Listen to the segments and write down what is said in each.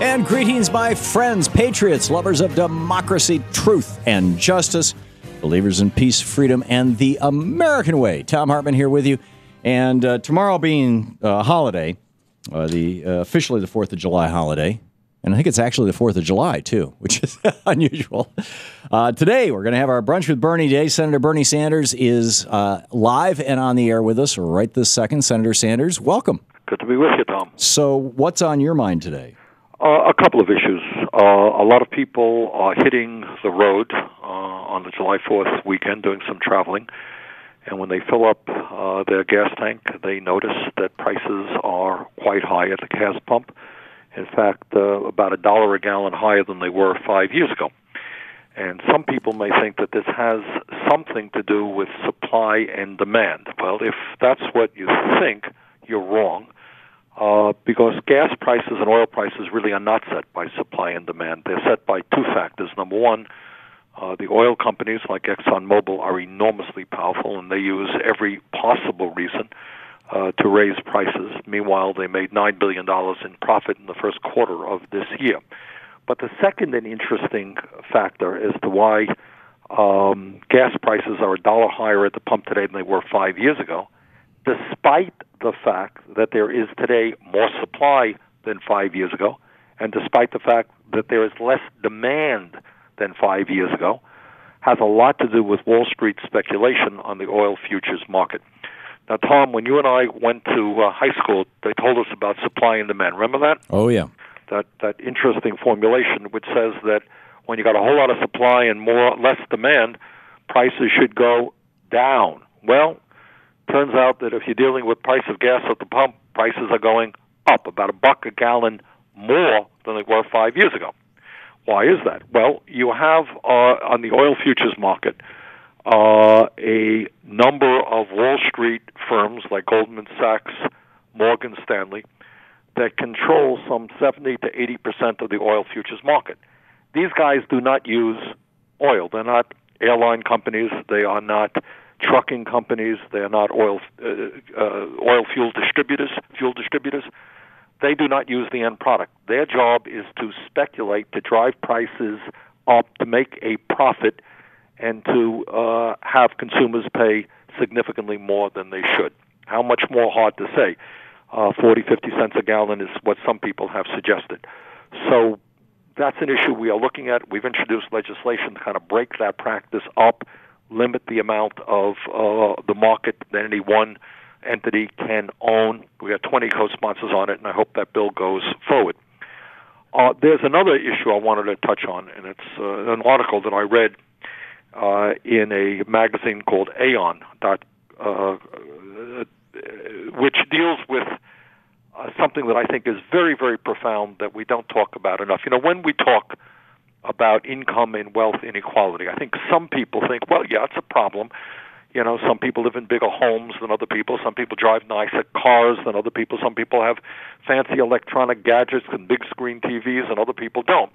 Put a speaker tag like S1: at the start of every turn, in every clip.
S1: And greetings, my friends, patriots, lovers of democracy, truth, and justice, believers in peace, freedom, and the American way. Thom Hartmann here with you. And tomorrow being a holiday, officially the 4th of July holiday, and I think it's actually the 4th of July, too, which is unusual. Today, we're going to have our Brunch with Bernie Day. Senator Bernie Sanders is live and on the air with us right this second. Senator Sanders, welcome.
S2: Good to be with you, Tom.
S1: So what's on your mind today?
S2: A couple of issues. A lot of people are hitting the road on the July 4th weekend doing some traveling, and when they fill up their gas tank, they notice that prices are quite high at the gas pump. In fact, about $1 a gallon higher than they were 5 years ago. And some people may think that this has something to do with supply and demand. Well, if that's what you think, you're wrong. Because gas prices and oil prices really are not set by supply and demand. They're set by two factors. Number one, the oil companies like ExxonMobil are enormously powerful, and they use every possible reason to raise prices. Meanwhile, they made $9 billion in profit in the first quarter of this year. But the second and interesting factor as to why gas prices are $1 higher at the pump today than they were 5 years ago, despite the fact that there is today more supply than 5 years ago, and despite the fact that there is less demand than 5 years ago, has a lot to do with Wall Street speculation on the oil futures market. Now, Tom, when you and I went to high school, they told us about supply and demand. Remember that?
S1: Oh, yeah.
S2: That interesting formulation which says that when you got a whole lot of supply and less demand, prices should go down. Well, turns out that if you're dealing with price of gas at the pump, prices are going up about $1 a gallon more than they were 5 years ago. Why is that? Well, you have on the oil futures market a number of Wall Street firms like Goldman Sachs, Morgan Stanley, that control some 70 to 80% of the oil futures market. These guys do not use oil. They're not airline companies. They are not trucking companies. They are not oil fuel distributors. They do not use the end product. Their job is to speculate, to drive prices up, to make a profit, and to have consumers pay significantly more than they should. How much more? Hard to say. 40, 50 cents a gallon is what some people have suggested. So that's an issue we are looking at. We've introduced legislation to kind of break that practice up, limit the amount of the market that any one entity can own. We got 20 co-sponsors on it, and I hope that bill goes forward. There's another issue I wanted to touch on, and it's an article that I read in a magazine called Aeon, which deals with something that I think is very, very profound that we don't talk about enough. You know, when we talk about income and wealth inequality, I think some people think, well, yeah, it's a problem. You know, some people live in bigger homes than other people. Some people drive nicer cars than other people. Some people have fancy electronic gadgets and big screen TVs, and other people don't.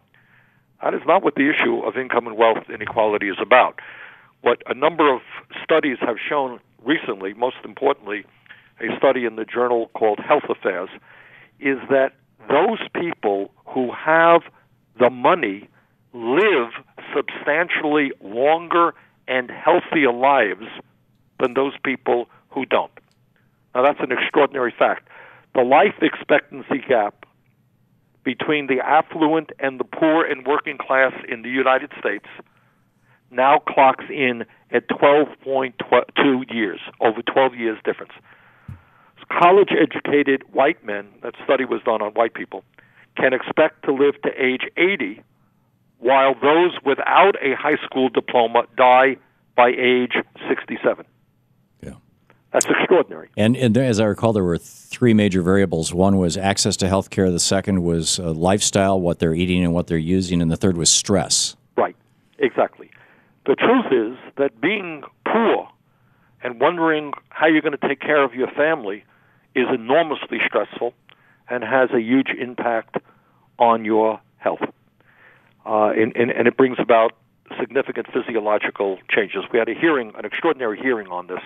S2: That is not what the issue of income and wealth inequality is about. What a number of studies have shown recently, most importantly, a study in the journal called Health Affairs, is that those people who have the money live substantially longer and healthier lives than those people who don't. Now, that's an extraordinary fact. The life expectancy gap between the affluent and the poor and working class in the United States now clocks in at 12.2 years, over 12 years difference. College-educated white men, that study was done on white people, can expect to live to age 80, while those without a high school diploma die by age 67.
S1: Yeah.
S2: That's extraordinary.
S1: And as I recall, there were three major variables. One was access to health care. The second was lifestyle, what they're eating and what they're using. And the third was stress.
S2: Right. Exactly. The truth is that being poor and wondering how you're going to take care of your family is enormously stressful and has a huge impact on your health. And it brings about significant physiological changes. We had a hearing, an extraordinary hearing on this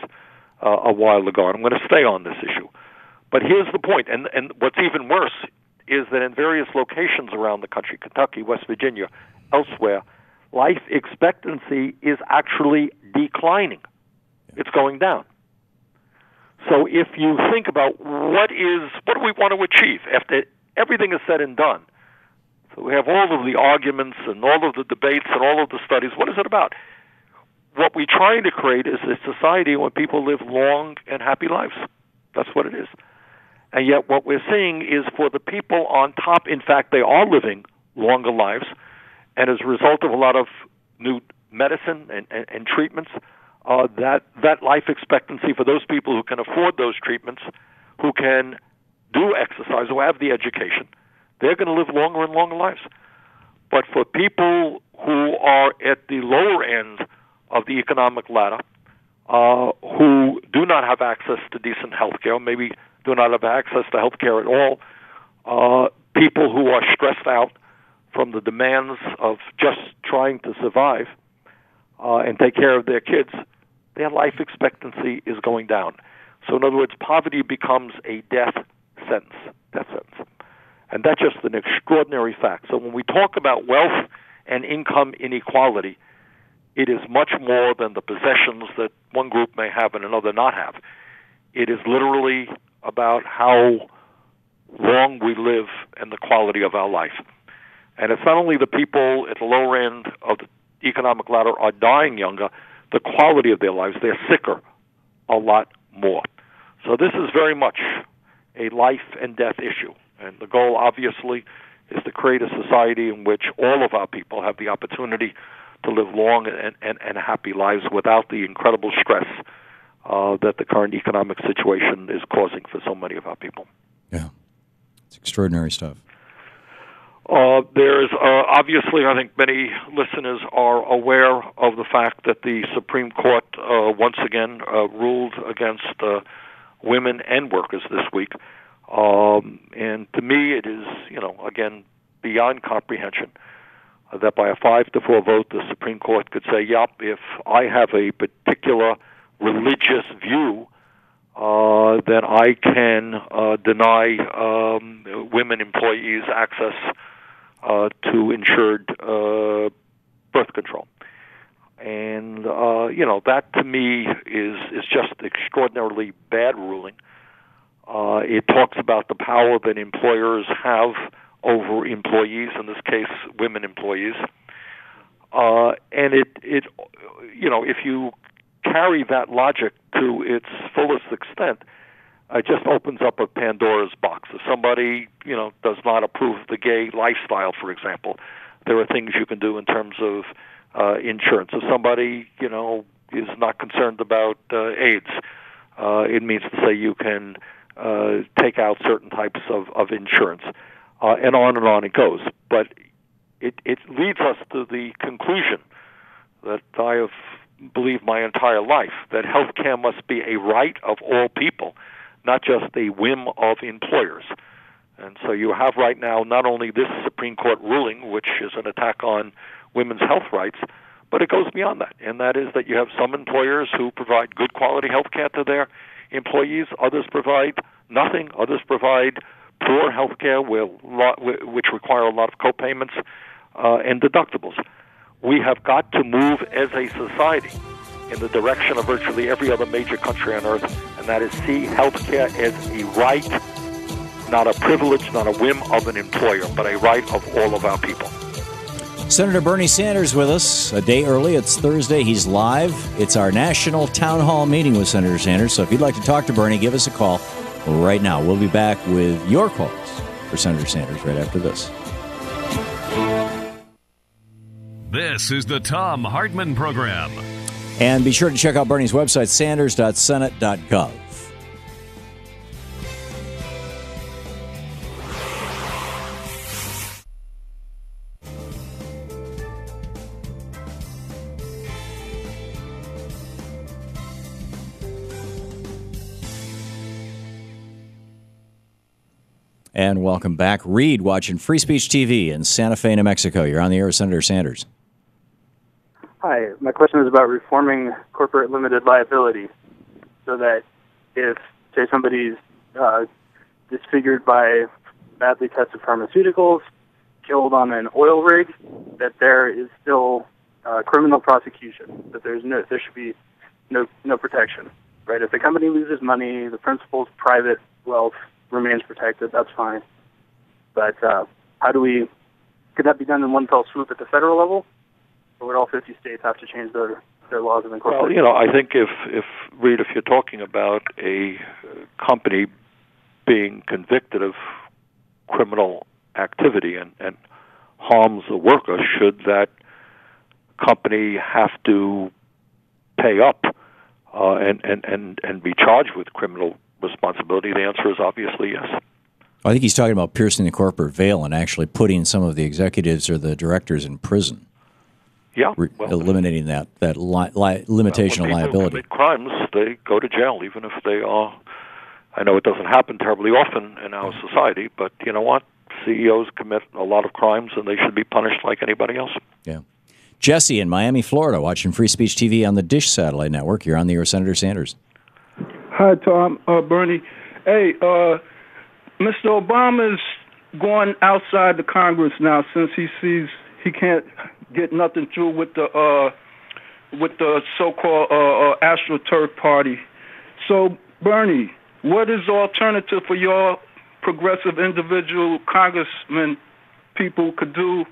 S2: a while ago, and I'm going to stay on this issue. But here's the point, and what's even worse is that in various locations around the country, Kentucky, West Virginia, elsewhere, life expectancy is actually declining. It's going down. So if you think about what do we want to achieve after everything is said and done, so we have all of the arguments and all of the debates and all of the studies, what is it about? What we're trying to create is a society where people live long and happy lives. That's what it is. And yet what we're seeing is for the people on top, in fact, they are living longer lives, and as a result of a lot of new medicine and treatments, that life expectancy for those people who can afford those treatments, who can do exercise, who have the education, they're going to live longer and longer lives. But for people who are at the lower end of the economic ladder, who do not have access to decent health care, maybe do not have access to health care at all, people who are stressed out from the demands of just trying to survive and take care of their kids, their life expectancy is going down. So in other words, poverty becomes a death sentence. And that's just an extraordinary fact. So when we talk about wealth and income inequality, it is much more than the possessions that one group may have and another not have. It is literally about how long we live and the quality of our life. And it's not only the people at the lower end of the economic ladder are dying younger, the quality of their lives, they're sicker a lot more. So this is very much a life and death issue. And the goal, obviously, is to create a society in which all of our people have the opportunity to live long and happy lives without the incredible stress that the current economic situation is causing for so many of our people.
S1: Yeah, it's extraordinary stuff.
S2: There's obviously, I think many listeners are aware of the fact that the Supreme Court once again ruled against women and workers this week. And to me, it is, again, beyond comprehension that by a 5-4 vote, the Supreme Court could say, yep, if I have a particular religious view, then I can deny women employees access to insured birth control. And, that to me is just extraordinarily bad ruling. It talks about the power that employers have over employees, in this case, women employees. And it if you carry that logic to its fullest extent, it just opens up a Pandora's box. If somebody, does not approve the gay lifestyle, for example, there are things you can do in terms of insurance. If somebody, is not concerned about AIDS, it means to say you can take out certain types of insurance, and on it goes. But it leads us to the conclusion that I have believed my entire life, that health care must be a right of all people, not just a whim of employers. And so you have right now not only this Supreme Court ruling, which is an attack on women's health rights, but it goes beyond that, and that is that you have some employers who provide good quality health care to their employees, others provide nothing, others provide poor health care which require a lot of co-payments and deductibles. We have got to move as a society in the direction of virtually every other major country on earth, and that is see health care as a right, not a privilege, not a whim of an employer, but a right of all of our people.
S1: Senator Bernie Sanders with us a day early. It's Thursday. He's live. It's our national town hall meeting with Senator Sanders. So if you'd like to talk to Bernie, give us a call right now. We'll be back with your calls for Senator Sanders right after this.
S3: This is the Thom Hartmann Program.
S1: And be sure to check out Bernie's website, sanders.senate.gov. And welcome back. Reed watching Free Speech TV in Santa Fe, New Mexico. You're on the air with Senator Sanders.
S4: Hi. My question is about reforming corporate limited liability so that if, say, somebody's disfigured by badly tested pharmaceuticals, killed on an oil rig, that there is still criminal prosecution, that there should be no protection, right? If the company loses money, the principal's private wealth remains protected, that's fine. But could that be done in one fell swoop at the federal level? Or would all 50 states have to change their laws of incorporation?
S2: Well, I think if Reed, if you're talking about a company being convicted of criminal activity and harms a worker, should that company have to pay up and be charged with criminal responsibility? The answer is obviously yes.
S1: I think he's talking about piercing the corporate veil and actually putting some of the executives or the directors in prison.
S2: Yeah,
S1: eliminating that limitation of liability.
S2: When people commit crimes, they go to jail, even if they are. I know it doesn't happen terribly often in our society, but you know what? CEOs commit a lot of crimes, and they should be punished like anybody else.
S1: Yeah. Jesse in Miami, Florida, watching Free Speech TV on the Dish Satellite Network. You're on the air, Senator Sanders.
S5: Hi, Tom. Bernie. Hey, Mr. Obama's going outside the Congress now since he sees he can't get nothing through with the so-called AstroTurf party. So, Bernie, what is the alternative for your progressive individual congressmen people could do,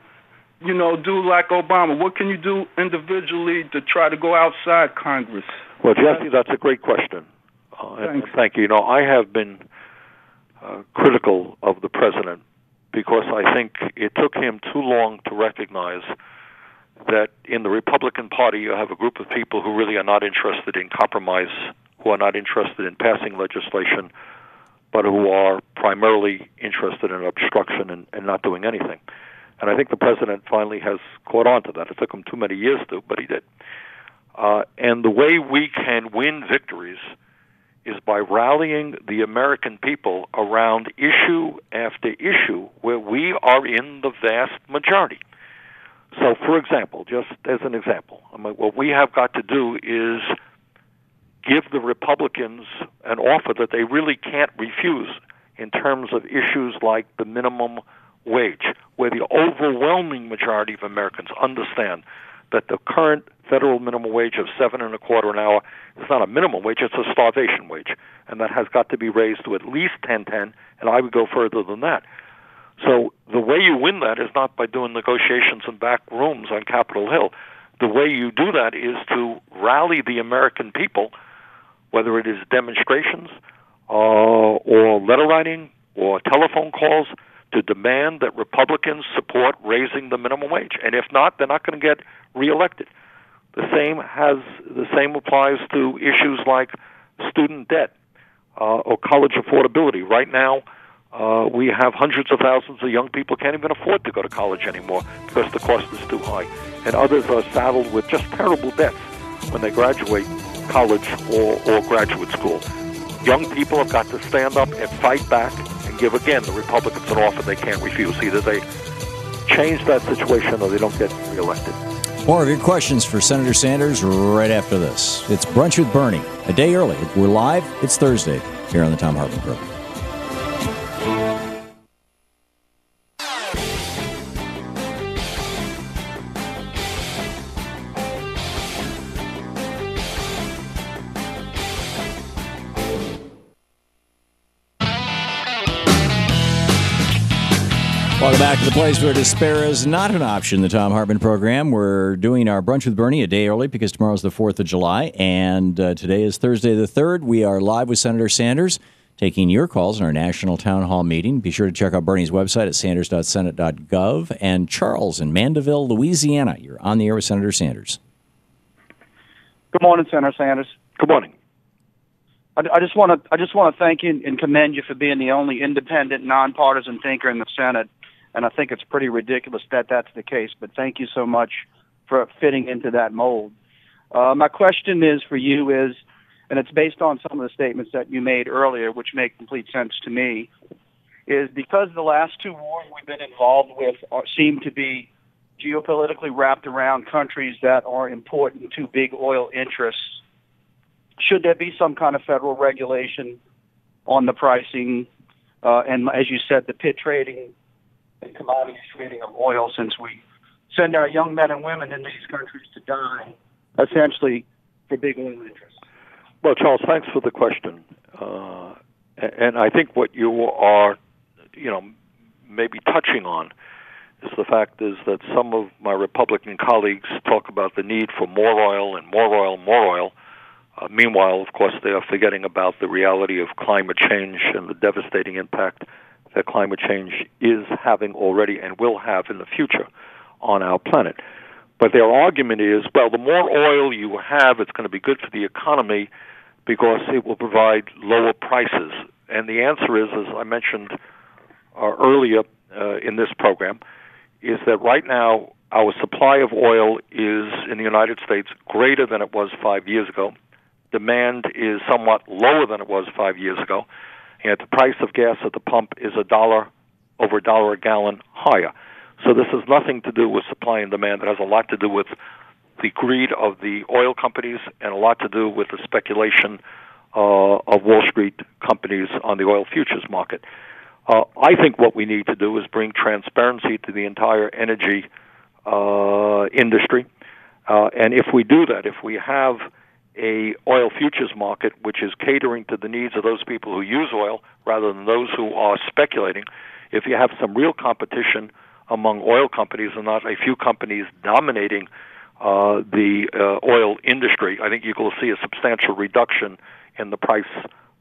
S5: do like Obama? What can you do individually to try to go outside Congress?
S2: Well, Jesse, that's a great question. Thank you. I have been critical of the president because I think it took him too long to recognize that in the Republican Party you have a group of people who really are not interested in compromise, who are not interested in passing legislation, but who are primarily interested in obstruction and not doing anything. And I think the president finally has caught on to that. It took him too many years to, but he did. And the way we can win victories is by rallying the American people around issue after issue where we are in the vast majority. So, for example, just as an example, what we have got to do is give the Republicans an offer that they really can't refuse in terms of issues like the minimum wage, where the overwhelming majority of Americans understand that the current federal minimum wage of $7.25 an hour is not a minimum wage, it's a starvation wage, and that has got to be raised to at least $10.10, and I would go further than that. So the way you win that is not by doing negotiations in back rooms on Capitol Hill. The way you do that is to rally the American people, whether it is demonstrations or letter writing or telephone calls, to demand that Republicans support raising the minimum wage. And if not, they're not going to get reelected. The same applies to issues like student debt or college affordability. Right now, we have hundreds of thousands of young people can't even afford to go to college anymore because the cost is too high. And others are saddled with just terrible debts when they graduate college or graduate school. Young people have got to stand up and fight back and give, again, the Republicans an offer they can't refuse. Either they change that situation or they don't get reelected.
S1: More of your questions for Senator Sanders right after this. It's Brunch with Bernie, a day early. We're live. It's Thursday here on the Thom Hartmann Program. Welcome back to the place where despair is not an option, the Thom Hartmann Program. We're doing our Brunch with Bernie a day early because tomorrow's the 4th of July, and today is Thursday the 3rd. We are live with Senator Sanders, taking your calls in our national town hall meeting. Be sure to check out Bernie's website at sanders.senate.gov. And Charles in Mandeville, Louisiana, you're on the air with Senator Sanders.
S6: Good morning, Senator Sanders.
S2: Good morning.
S6: I just want to thank you and commend you for being the only independent, nonpartisan thinker in the Senate. And I think it's pretty ridiculous that that's the case. But thank you so much for fitting into that mold. My question is for you is, and it's based on some of the statements that you made earlier, which make complete sense to me, is because the last two wars we've been involved with seem to be geopolitically wrapped around countries that are important to big oil interests, should there be some kind of federal regulation on the pricing and as you said, the pit trading and commodities trading of oil, since we send our young men and women into these countries to die, essentially for big oil interests.
S2: Well, Charles, thanks for the question. And I think what you are, maybe touching on is the fact is that some of my Republican colleagues talk about the need for more oil and more oil, more oil. Meanwhile, of course, they are forgetting about the reality of climate change and the devastating impact that climate change is having already and will have in the future on our planet. But their argument is, well, the more oil you have, it's going to be good for the economy because it will provide lower prices. And the answer is, as I mentioned earlier in this program, is that right now our supply of oil is in the United States greater than it was 5 years ago. Demand is somewhat lower than it was 5 years ago, and the price of gas at the pump is over $1 a gallon higher. So this has nothing to do with supply and demand. It has a lot to do with the greed of the oil companies and a lot to do with the speculation of Wall Street companies on the oil futures market. I think what we need to do is bring transparency to the entire energy industry. And if we do that, if we have a oil futures market which is catering to the needs of those people who use oil rather than those who are speculating, if you have some real competition among oil companies and not a few companies dominating the oil industry, I think you will see a substantial reduction in the price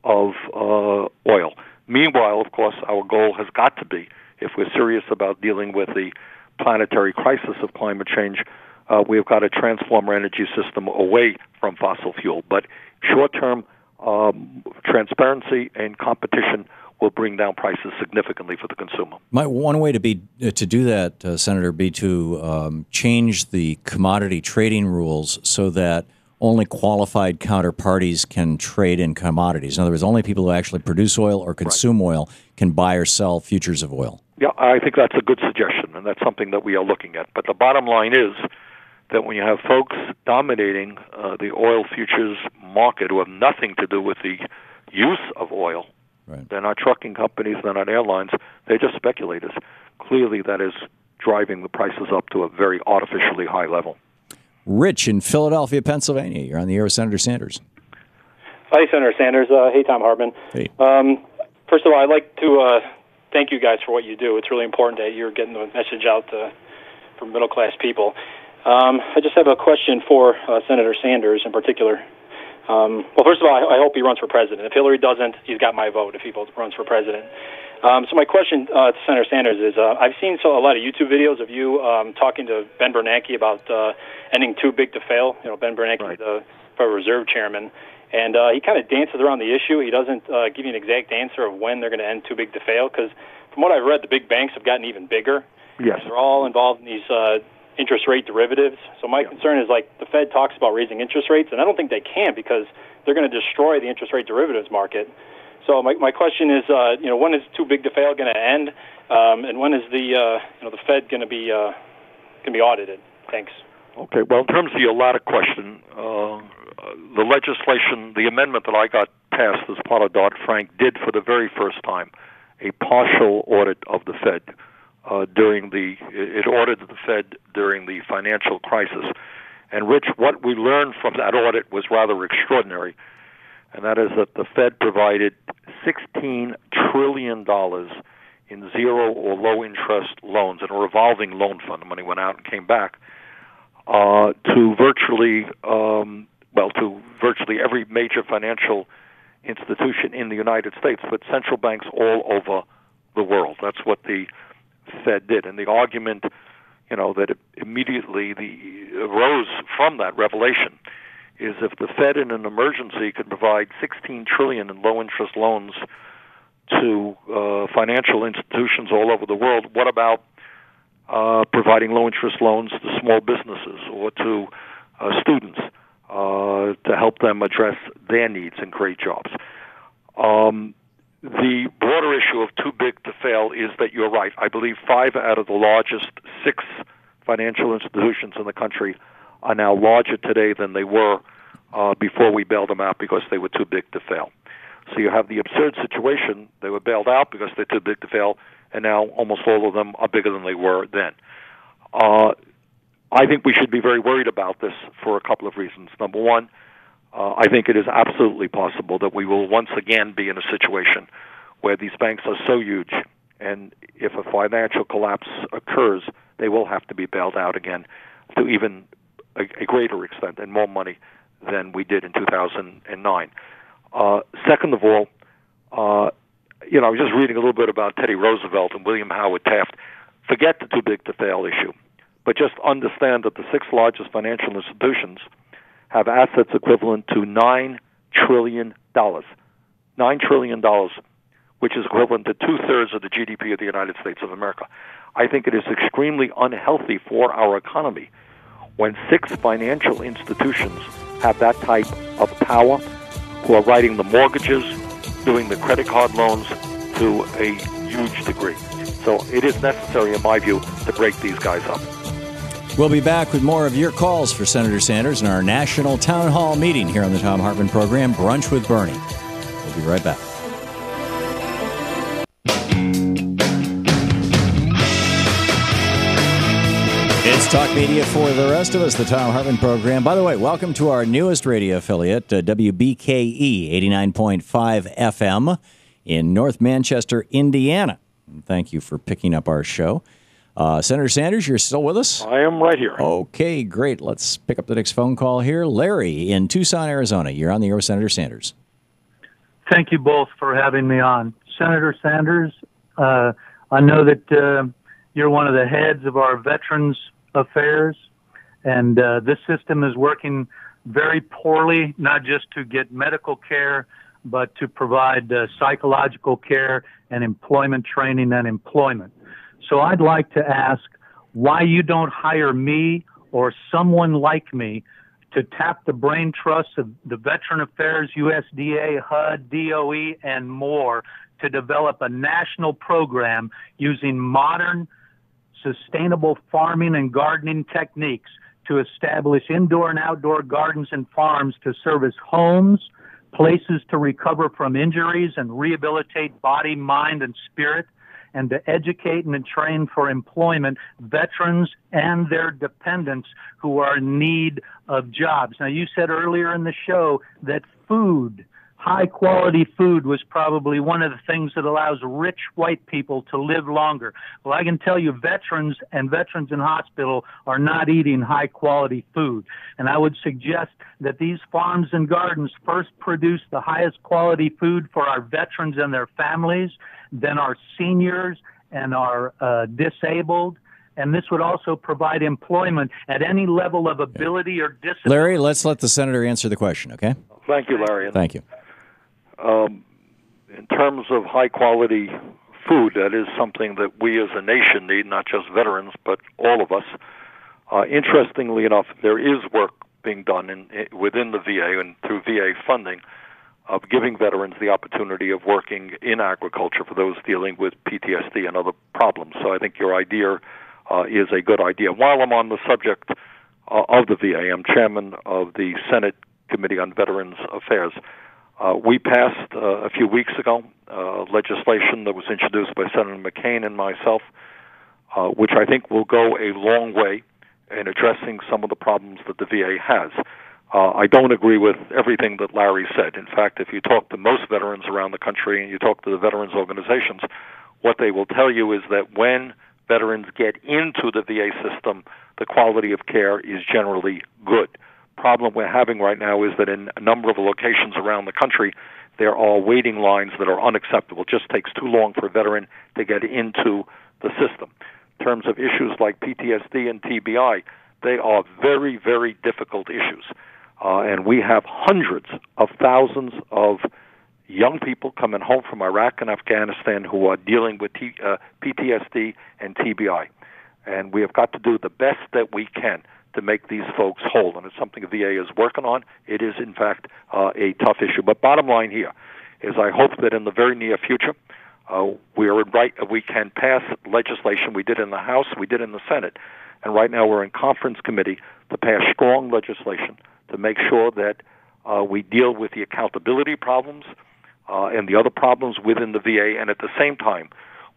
S2: of oil. Meanwhile, of course, our goal has got to be, if we're serious about dealing with the planetary crisis of climate change, we've got to transform our energy system away from fossil fuel. But short-term transparency and competition will bring down prices significantly for the consumer.
S1: Might one way to do that, Senator, be to change the commodity trading rules so that only qualified counterparties can trade in commodities. In other words, only people who actually produce oil or consume oil can buy or sell futures of oil.
S2: Yeah, I think that's a good suggestion, and that's something that we are looking at. But the bottom line is that when you have folks dominating the oil futures market who have nothing to do with the use of oil, right. They're not trucking companies, they're not airlines, they're just speculators. Clearly that is driving the prices up to a very artificially high level.
S1: Rich in Philadelphia, Pennsylvania. You're on the air with Senator Sanders.
S7: Hi, Senator Sanders. Hey, Thom Hartmann.
S1: Hey.
S7: First of all, I'd like to thank you guys for what you do. It's really important that you're getting the message out for middle-class people. I just have a question for Senator Sanders in particular. Well, first of all, I hope he runs for president. If Hillary doesn't, he's got my vote if he runs for president. So my question to Senator Sanders is, I've seen a lot of YouTube videos of you talking to Ben Bernanke about ending too big to fail. You know, Ben Bernanke, right. The Federal Reserve Chairman. And he kind of dances around the issue. He doesn't give you an exact answer of when they're going to end too big to fail, because from what I've read, the big banks have gotten even bigger.
S2: Yes.
S7: They're all involved in these interest rate derivatives. So my concern is, like, the Fed talks about raising interest rates, and I don't think they can because they're going to destroy the interest rate derivatives market. So my question is, when is too big to fail going to end, and when is the Fed going to be audited? Thanks.
S2: Okay. Well, in terms of your latter question, the legislation, the amendment that I got passed as part of Dodd-Frank did for the very first time a partial audit of the Fed it audited the Fed during the financial crisis. And Rich, what we learned from that audit was rather extraordinary, and that is that the Fed provided $16 trillion in zero or low interest loans in a revolving loan fund. The money went out and came back to virtually every major financial institution in the United States, but central banks all over the world. That's what the Fed did, and the argument, that it immediately arose from that revelation is if the Fed in an emergency could provide $16 trillion in low-interest loans to financial institutions all over the world, what about providing low-interest loans to small businesses or to students to help them address their needs and create jobs? The broader issue of too big to fail is that you're right. I believe 5 out of the largest 6 financial institutions in the country are now larger today than they were before we bailed them out because they were too big to fail. So you have the absurd situation. They were bailed out because they're too big to fail, and now almost all of them are bigger than they were then. I think we should be very worried about this for a couple of reasons. Number one, I think it is absolutely possible that we will once again be in a situation where these banks are so huge, and if a financial collapse occurs, they will have to be bailed out again to even a greater extent and more money than we did in 2009. Second of all, I was just reading a little bit about Teddy Roosevelt and William Howard Taft. Forget the too big to fail issue, but just understand that the six largest financial institutions have assets equivalent to $9 trillion. $9 trillion, which is equivalent to two-thirds of the GDP of the United States of America. I think it is extremely unhealthy for our economy when six financial institutions have that type of power, who are writing the mortgages, doing the credit card loans to a huge degree. So it is necessary, in my view, to break these guys up.
S1: We'll be back with more of your calls for Senator Sanders in our national town hall meeting here on the Thom Hartmann Program, Brunch with Bernie. We'll be right back. It's Talk Media for the rest of us, the Thom Hartmann Program. By the way, welcome to our newest radio affiliate, WBKE 89.5 FM in North Manchester, Indiana. And thank you for picking up our show. Senator Sanders, you're still with us?
S2: I am right here.
S1: Okay, great. Let's pick up the next phone call here. Larry in Tucson, Arizona. You're on the air with Senator Sanders.
S8: Thank you both for having me on. Senator Sanders, I know that you're one of the heads of our Veterans Affairs, and this system is working very poorly, not just to get medical care, but to provide psychological care and employment training and employment. So I'd like to ask why you don't hire me or someone like me to tap the brain trusts of the Veteran Affairs, USDA, HUD, DOE, and more to develop a national program using modern, sustainable farming and gardening techniques to establish indoor and outdoor gardens and farms to serve as homes, places to recover from injuries and rehabilitate body, mind, and spirit, and to educate and train for employment veterans and their dependents who are in need of jobs. Now, you said earlier in the show that food, high-quality food, was probably one of the things that allows rich white people to live longer. Well, I can tell you veterans and veterans in hospital are not eating high-quality food. And I would suggest that these farms and gardens first produce the highest quality food for our veterans and their families, then our seniors and our disabled. And this would also provide employment at any level of ability or disability.
S1: Larry, let's let the senator answer the question, okay?
S2: Thank you, Larry.
S1: Thank you.
S2: In terms of high-quality food, that is something that we as a nation need, not just veterans, but all of us. Interestingly enough, there is work being done within the VA and through VA funding of giving veterans the opportunity of working in agriculture for those dealing with PTSD and other problems. So I think your idea is a good idea. While I'm on the subject of the VA, I'm chairman of the Senate Committee on Veterans Affairs. We passed a few weeks ago legislation that was introduced by Senator McCain and myself, which I think will go a long way in addressing some of the problems that the VA has. I don't agree with everything that Larry said. In fact, if you talk to most veterans around the country and you talk to the veterans organizations, what they will tell you is that when veterans get into the VA system, the quality of care is generally good. Problem we're having right now is that in a number of locations around the country, there are waiting lines that are unacceptable. It just takes too long for a veteran to get into the system. In terms of issues like PTSD and TBI, they are very, very difficult issues. And we have hundreds of thousands of young people coming home from Iraq and Afghanistan who are dealing with PTSD and TBI. And we have got to do the best that we can to make these folks whole. And it's something the VA is working on. It is, in fact, a tough issue. But bottom line here is I hope that in the very near future, we can pass legislation. We did in the House, we did in the Senate, and right now we're in conference committee to pass strong legislation to make sure that we deal with the accountability problems, and the other problems within the VA, and at the same time,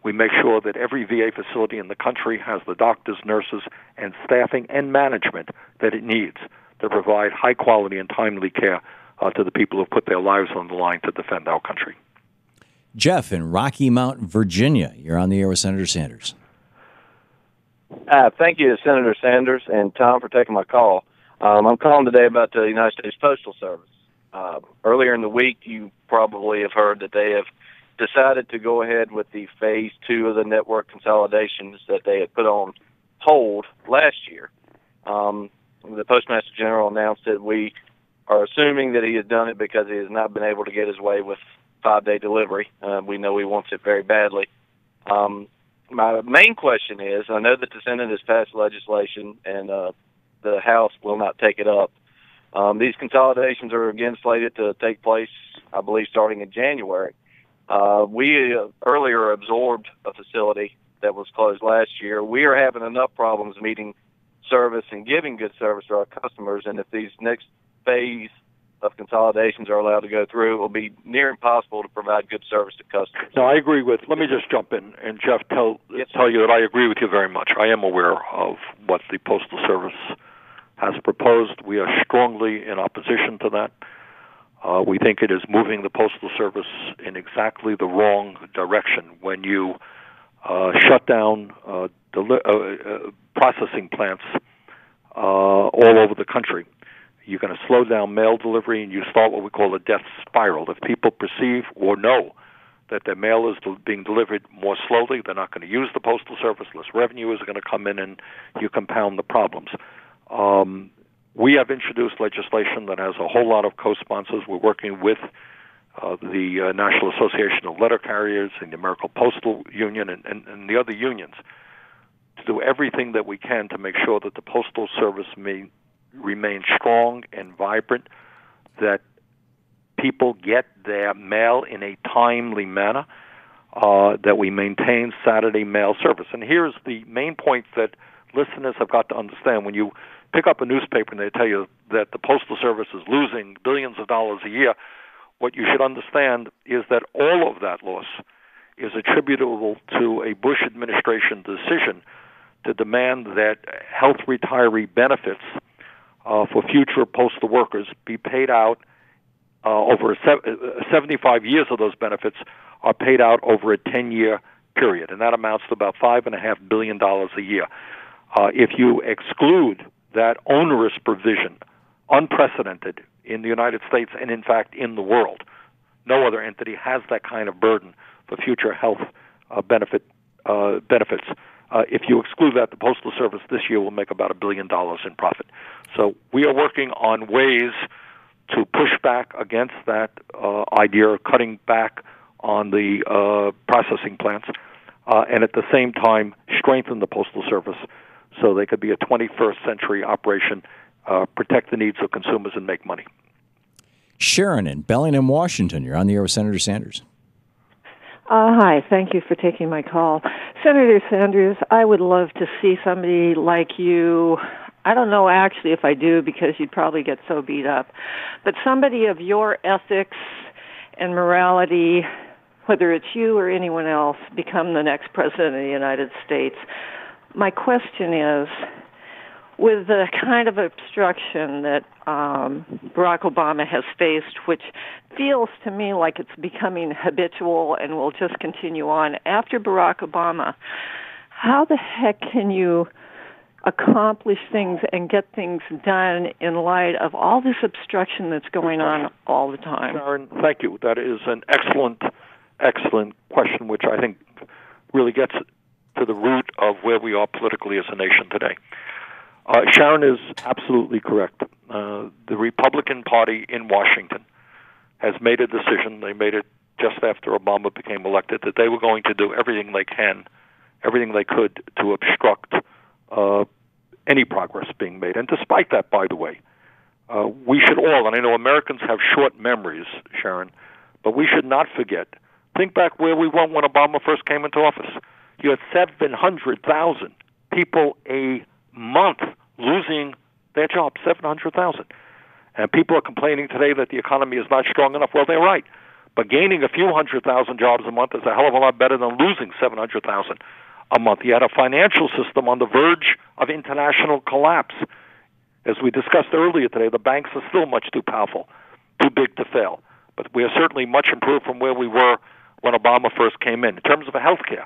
S2: we make sure that every VA facility in the country has the doctors, nurses, and staffing and management that it needs to provide high quality and timely care to the people who put their lives on the line to defend our country.
S1: Jeff in Rocky Mount, Virginia. You're on the air with Senator Sanders.
S9: Thank you to Senator Sanders and Tom for taking my call. I'm calling today about the United States Postal Service. Earlier in the week, you probably have heard that they have decided to go ahead with the phase 2 of the network consolidations that they had put on hold last year. The Postmaster General announced that we are assuming that he has done it because he has not been able to get his way with 5-day delivery. We know he wants it very badly. My main question is, I know that the Senate has passed legislation and the House will not take it up. These consolidations are again slated to take place, I believe, starting in January. We earlier absorbed a facility that was closed last year. We are having enough problems meeting service and giving good service to our customers, and if these next phase of consolidations are allowed to go through, it will be near impossible to provide good service to customers.
S2: No, I agree with. Let me just jump in and Jeff tell you that I agree with you very much. I am aware of what the Postal Service has proposed. We are strongly in opposition to that. We think it is moving the Postal Service in exactly the wrong direction when you shut down processing plants all over the country. You're going to slow down mail delivery, and you start what we call a death spiral. If people perceive or know that their mail is being delivered more slowly, they're not going to use the Postal Service. Less revenue is going to come in, and you compound the problems. We have introduced legislation that has a whole lot of co-sponsors. We're working with the National Association of Letter Carriers and the American Postal Union and the other unions to do everything that we can to make sure that the Postal Service may remain strong and vibrant, that people get their mail in a timely manner, that we maintain Saturday mail service. And here's the main point that listeners have got to understand. When you pick up a newspaper and they tell you that the Postal Service is losing billions of dollars a year, what you should understand is that all of that loss is attributable to a Bush administration decision to demand that health retiree benefits for future postal workers be paid out over 75 years of those benefits are paid out over a 10-year period, and that amounts to about $5.5 billion a year. If you exclude that onerous provision, unprecedented in the United States and, in fact, in the world, no other entity has that kind of burden for future health benefits. If you exclude that, the Postal Service this year will make about $1 billion in profit. So we are working on ways to push back against that idea of cutting back on the processing plants and at the same time strengthen the Postal Service so they could be a 21st century operation, protect the needs of consumers and make money.
S1: Sharon in Bellingham, Washington. You're on the air with Senator Sanders.
S10: Hi, thank you for taking my call. Senator Sanders, I would love to see somebody like you. I don't know actually if I do because you'd probably get so beat up. But somebody of your ethics and morality, whether it's you or anyone else, become the next president of the United States. My question is, with the kind of obstruction that Barack Obama has faced, which feels to me like it's becoming habitual and will just continue on after Barack Obama, how the heck can you accomplish things and get things done in light of all this obstruction that's going on all the time?
S2: Sharon, thank you. That is an excellent question, which I think really gets to the root of where we are politically as a nation today. Sharon is absolutely correct. The Republican Party in Washington has made a decision. They made it just after Obama became elected that they were going to do everything they could to obstruct any progress being made. And despite that, by the way, we should all, and I know Americans have short memories, Sharon, but we should not forget. Think back where we were when Obama first came into office. You had 700,000 people a month losing their jobs, 700,000. And people are complaining today that the economy is not strong enough. Well, they're right. But gaining a few 100,000 jobs a month is a hell of a lot better than losing 700,000 a month. You had a financial system on the verge of international collapse. As we discussed earlier today, the banks are still much too powerful, too big to fail. But we are certainly much improved from where we were when Obama first came in. In terms of health care,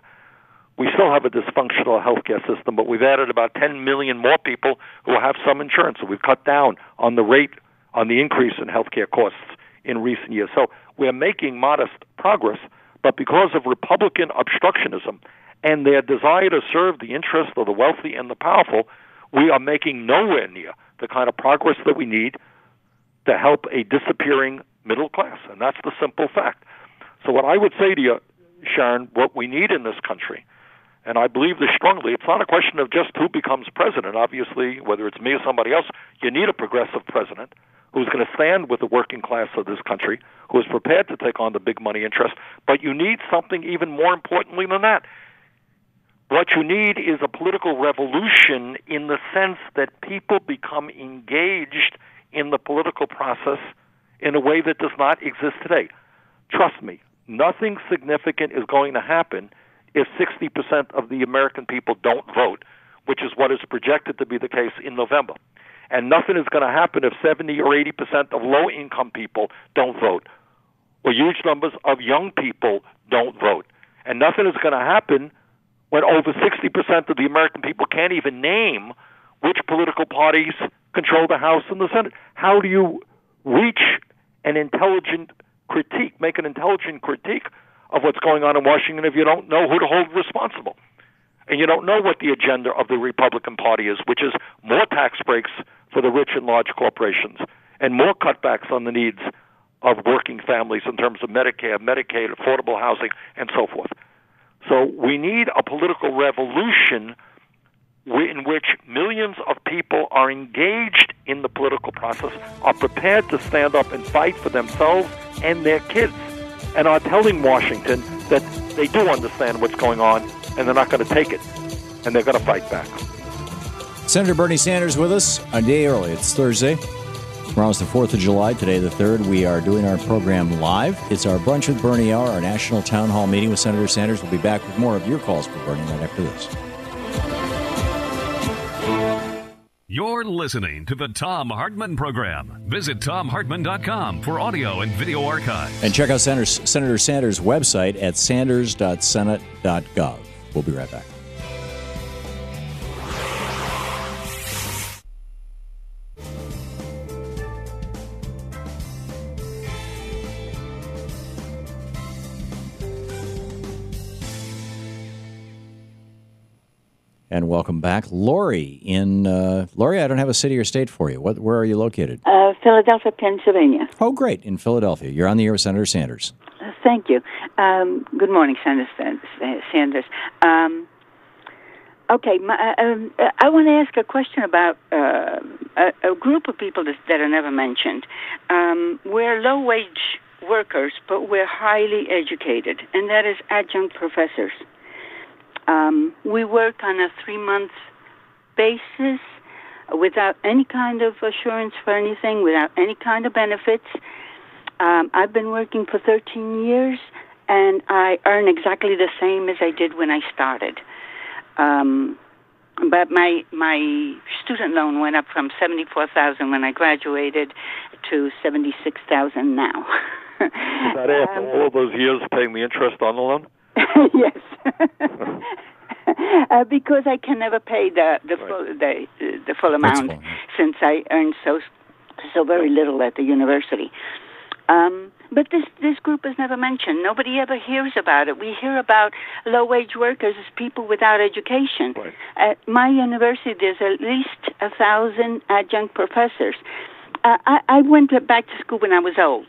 S2: we still have a dysfunctional healthcare system, but we've added about 10 million more people who have some insurance. So we've cut down on the rate, on the increase in healthcare costs in recent years. So we're making modest progress, but because of Republican obstructionism and their desire to serve the interests of the wealthy and the powerful, we are making nowhere near the kind of progress that we need to help a disappearing middle class. And that's the simple fact. So what I would say to you, Sharon, what we need in this country, and I believe this strongly, it's not a question of just who becomes president. Obviously, whether it's me or somebody else, you need a progressive president who's going to stand with the working class of this country, who is prepared to take on the big money interest. But you need something even more importantly than that. What you need is a political revolution in the sense that people become engaged in the political process in a way that does not exist today. Trust me, nothing significant is going to happen if 60% of the American people don't vote, which is what is projected to be the case in November. And nothing is going to happen if 70 or 80% of low-income people don't vote, or huge numbers of young people don't vote. And nothing is going to happen when over 60% of the American people can't even name which political parties control the House and the Senate. How do you reach an intelligent critique, make an intelligent critique of what's going on in Washington if you don't know who to hold responsible? And you don't know what the agenda of the Republican Party is, which is more tax breaks for the rich and large corporations and more cutbacks on the needs of working families in terms of Medicare, Medicaid, affordable housing, and so forth. So we need a political revolution in which millions of people are engaged in the political process, are prepared to stand up and fight for themselves and their kids, and are telling Washington that they do understand what's going on and they're not going to take it, and they're going to fight back.
S1: Senator Bernie Sanders with us a day early. It's Thursday. Tomorrow's the 4th of July. Today, the 3rd. We are doing our program live. It's our Brunch with Bernie hour, our national town hall meeting with Senator Sanders. We'll be back with more of your calls for Bernie right after this.
S3: You're listening to the Thom Hartmann Program. Visit thomhartmann.com for audio and video archives.
S1: And check out Senator Sanders' website at sanders.senate.gov. We'll be right back. And welcome back. Lori, Lori, I don't have a city or state for you. Where are you located?
S11: Philadelphia, Pennsylvania.
S1: Oh, great. In Philadelphia. You're on the air with Senator Sanders.
S11: Thank you. Good morning, Senator Sanders. Okay, I want to ask a question about a group of people that are never mentioned. We're low-wage workers, but we're highly educated, and that is adjunct professors. We work on a 3-month basis without any kind of assurance for anything, without any kind of benefits. I've been working for 13 years, and I earn exactly the same as I did when I started. But my student loan went up from $74,000 when I graduated to $76,000 now.
S2: Is that after all of those years paying the interest on the loan?
S11: Yes. Because I can never pay the full amount since I earned so very little at the university. But this group is never mentioned. Nobody ever hears about it. We hear about low-wage workers as people without education.
S2: Right.
S11: At my university, there's at least 1,000 adjunct professors. I went back to school when I was old,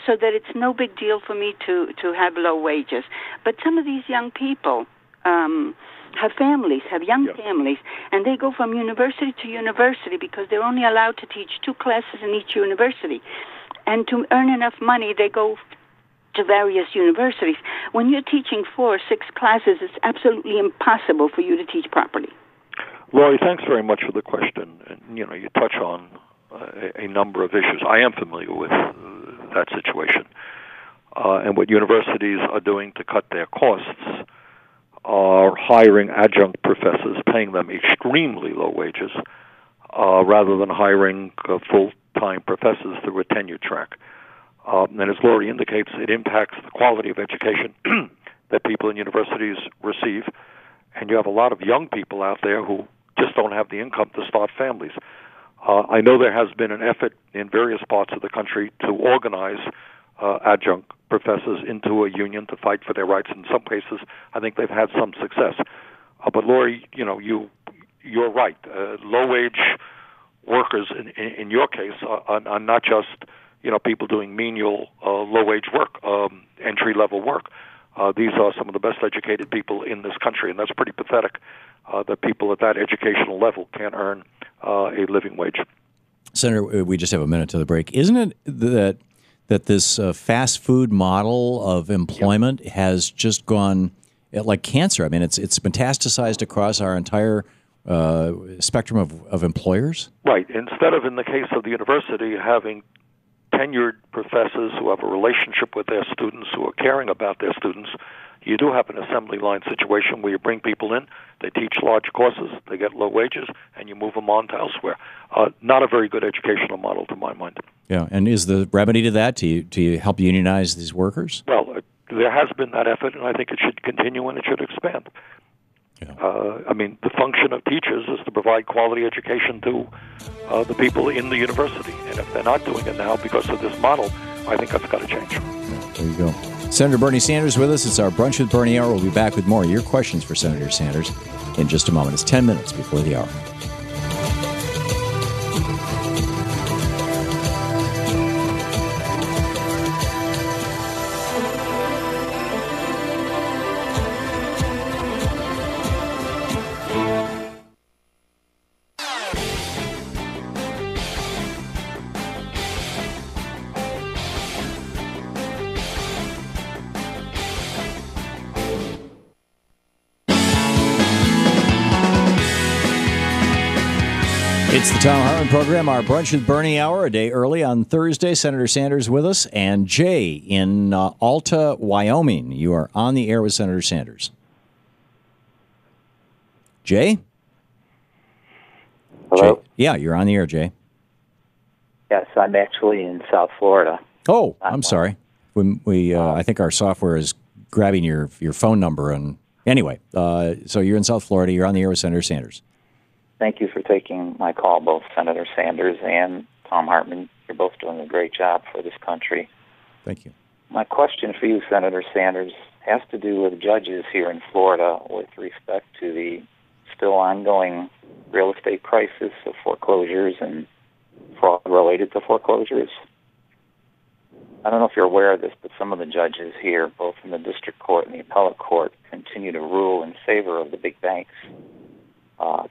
S11: so that it's no big deal for me to have low wages. But some of these young people have families, have young families, and they go from university to university because they're only allowed to teach 2 classes in each university. And to earn enough money, they go to various universities. When you're teaching 4 or 6 classes, it's absolutely impossible for you to teach properly.
S2: Lori, thanks very much for the question. And, you touch on a number of issues. I am familiar with that situation. And what universities are doing to cut their costs are hiring adjunct professors, paying them extremely low wages, rather than hiring full-time professors through a tenure track. And as Laurie indicates, it impacts the quality of education that people in universities receive. And you have a lot of young people out there who just don't have the income to start families. I know there has been an effort in various parts of the country to organize adjunct professors into a union to fight for their rights. In some cases, I think they've had some success. But Laurie, you're right. Low-wage workers, in your case, are not just people doing menial low-wage work, entry-level work. These are some of the best educated people in this country, and that's pretty pathetic that people at that educational level can't earn a living wage.
S1: Senator, we just have a minute to the break. Isn't it that this fast food model of employment has just gone like cancer? I mean, it's metastasized across our entire spectrum of employers?
S2: Right. Instead of, in the case of the university, having tenured professors who have a relationship with their students, who are caring about their students, you do have an assembly line situation where you bring people in, they teach large courses, they get low wages, and you move them on to elsewhere. Not a very good educational model to my mind.
S1: Yeah, and is the remedy to that to help unionize these workers?
S2: Well, there has been that effort, and I think it should continue and it should expand. Yeah. The function of teachers is to provide quality education to the people in the university. And if they're not doing it now because of this model, I think that's got to change.
S1: Yeah, there you go. Senator Bernie Sanders with us. It's our Brunch with Bernie hour. We'll be back with more of your questions for Senator Sanders in just a moment. It's 10 minutes before the hour. It's the Thom Hartmann Program, our Brunch with Bernie hour, a day early on Thursday. Senator Sanders with us, and Jay in Alta, Wyoming. You are on the air with Senator Sanders. Jay?
S12: Hello?
S1: Jay. Yeah, you're on the air, Jay.
S12: Yes, I'm actually in South Florida.
S1: Oh, I'm sorry. I think our software is grabbing your phone number. And anyway, so you're in South Florida. You're on the air with Senator Sanders.
S12: Thank you for taking my call, both Senator Sanders and Thom Hartmann. You're both doing a great job for this country.
S1: Thank you.
S12: My question for you, Senator Sanders, has to do with judges here in Florida with respect to the still ongoing real estate crisis of foreclosures and fraud related to foreclosures. I don't know if you're aware of this, but some of the judges here, both in the district court and the appellate court, continue to rule in favor of the big banks,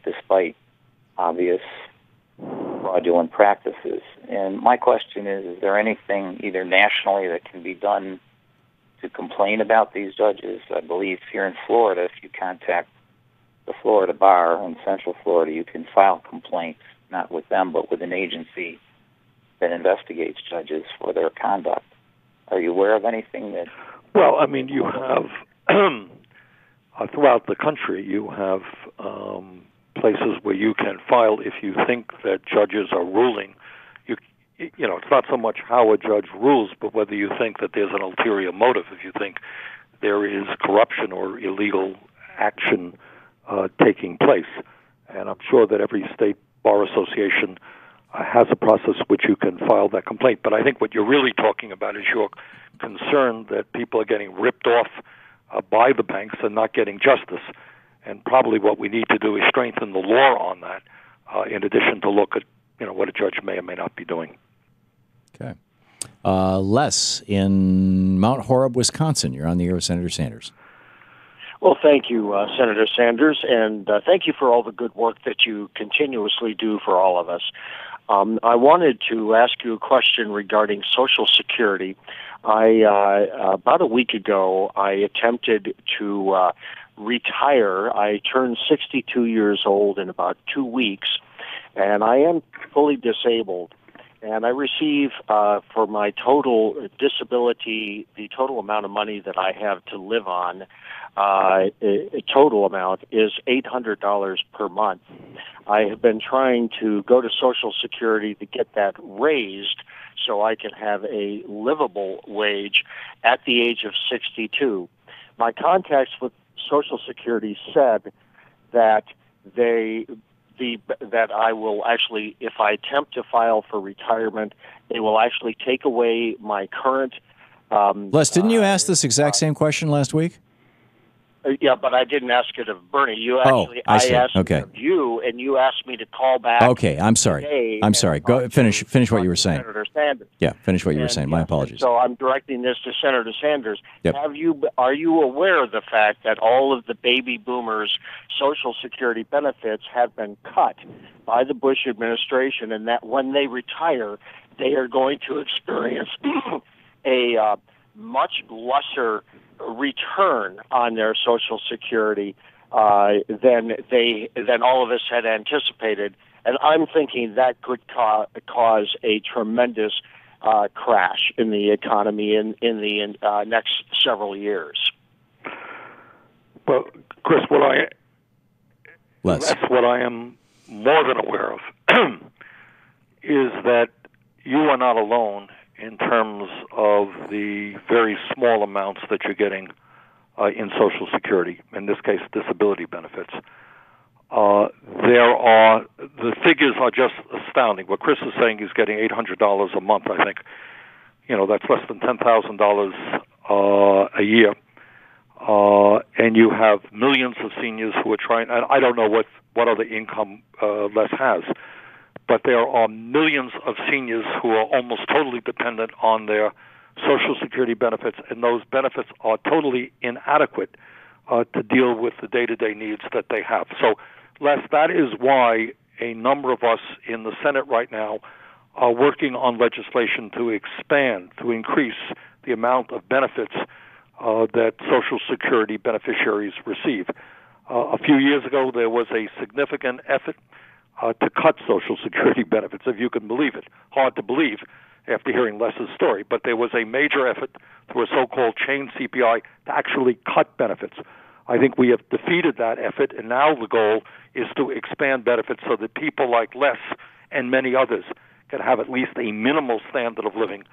S12: despite obvious fraudulent practices. And my question is there anything either nationally that can be done to complain about these judges? I believe here in Florida, if you contact the Florida Bar in Central Florida, you can file complaints, not with them, but with an agency that investigates judges for their conduct. Are you aware of anything that...
S2: Well, you have... throughout the country, you have places where you can file if you think that judges are ruling. It's not so much how a judge rules, but whether you think that there's an ulterior motive, if you think there is corruption or illegal action taking place. And I'm sure that every state bar association has a process which you can file that complaint. But I think what you're really talking about is your concern that people are getting ripped off by the banks and not getting justice. And probably what we need to do is strengthen the law on that, in addition to look at what a judge may or may not be doing.
S1: Okay. Les in Mount Horeb, Wisconsin. You're on the air with Senator Sanders.
S13: Well, thank you, Senator Sanders, and thank you for all the good work that you continuously do for all of us. I wanted to ask you a question regarding Social Security. About a week ago, I attempted to retire. I turned 62 years old in about 2 weeks, and I am fully disabled. and I receive for my total disability, the total amount of money that I have to live on, total amount is $800 per month. I have been trying to go to Social Security to get that raised so I can have a livable wage at the age of 62. My contacts with Social Security said that that I will actually, if I attempt to file for retirement, they will actually take away my current.
S1: Les, didn't you ask this exact same question last week?
S13: Yeah, but I didn't ask it of Bernie. You actually,
S1: I see.
S13: asked
S1: Okay.
S13: it of you, and you asked me to call back.
S1: Okay, I'm sorry. I'm sorry. Go finish what you were saying.
S13: Senator Sanders.
S1: Yeah, finish what you were saying. My apologies.
S13: So I'm directing this to Senator Sanders.
S1: Yep.
S13: Are you aware of the fact that all of the baby boomers' Social Security benefits have been cut by the Bush administration, and that when they retire, they are going to experience a much lesser return on their Social Security than all of us had anticipated, and I'm thinking that could cause a tremendous crash in the economy in the next several years.
S2: Well, Chris, what I am more than aware of is that you are not alone in terms of the very small amounts that you're getting in Social Security, in this case, disability benefits. The figures are just astounding. What Chris is saying, he's getting $800 a month, I think. That's less than $10,000 a year. And you have millions of seniors who are trying, and I don't know what other income Les has, but there are millions of seniors who are almost totally dependent on their Social Security benefits, and those benefits are totally inadequate to deal with the day-to-day needs that they have. So, Les, that is why a number of us in the Senate right now are working on legislation to expand, to increase the amount of benefits that Social Security beneficiaries receive. A few years ago, there was a significant effort to cut Social Security benefits, if you can believe it. Hard to believe after hearing Les's story, but there was a major effort through a so-called chain CPI to actually cut benefits. I think we have defeated that effort, and now the goal is to expand benefits so that people like Les and many others can have at least a minimal standard of living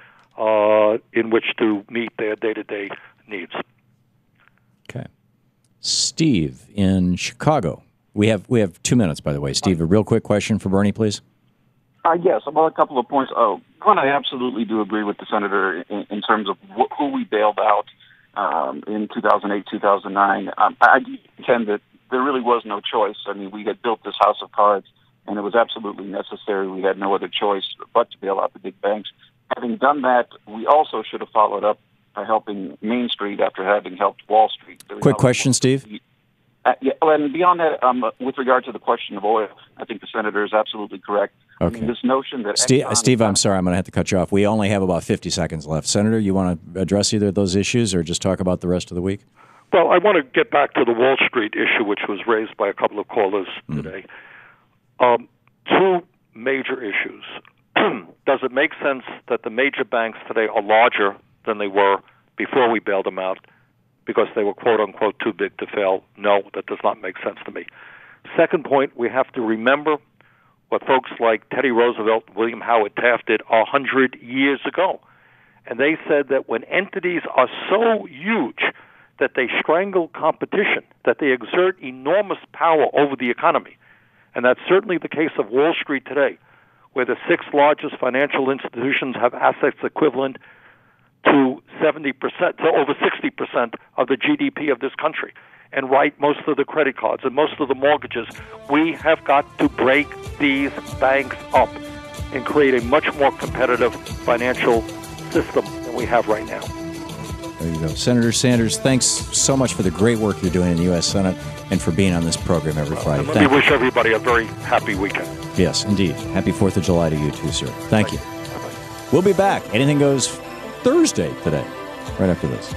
S2: in which to meet their day-to-day needs.
S1: Okay. Steve in Chicago. We have 2 minutes, by the way. Steve, a real quick question for Bernie, please.
S14: Yes, about a couple of points. One, I absolutely do agree with the senator in terms of who we bailed out in 2008, 2009. I contend that there really was no choice. I mean, we had built this house of cards, and it was absolutely necessary. We had no other choice but to bail out the big banks. Having done that, we also should have followed up by helping Main Street after having helped Wall Street.
S1: Quick question, Steve.
S14: And beyond that, with regard to the question of oil, I think the senator is absolutely correct.
S1: Okay.
S14: I mean, this notion that
S1: Steve, I'm sorry, I'm going to have to cut you off. We only have about 50 seconds left. Senator, you want to address either of those issues or just talk about the rest of the week?
S2: Well, I want to get back to the Wall Street issue, which was raised by a couple of callers today. Two major issues. Does it make sense that the major banks today are larger than they were before we bailed them out because they were, quote-unquote, too big to fail? No, that does not make sense to me. Second point, we have to remember what folks like Teddy Roosevelt and William Howard Taft did 100 years ago. And they said that when entities are so huge that they strangle competition, that they exert enormous power over the economy, and that's certainly the case of Wall Street today, where the six largest financial institutions have assets equivalent to 70%, to over 60% of the GDP of this country, and write most of the credit cards and most of the mortgages. We have got to break these banks up and create a much more competitive financial system than we have right now.
S1: There you go. Senator Sanders, thanks so much for the great work you're doing in the U.S. Senate and for being on this program every Friday.
S2: Let me wish everybody a very happy weekend.
S1: Yes, indeed. Happy 4th of July to you too, sir. Thank you. We'll be back. Anything Goes Thursday today, right after this.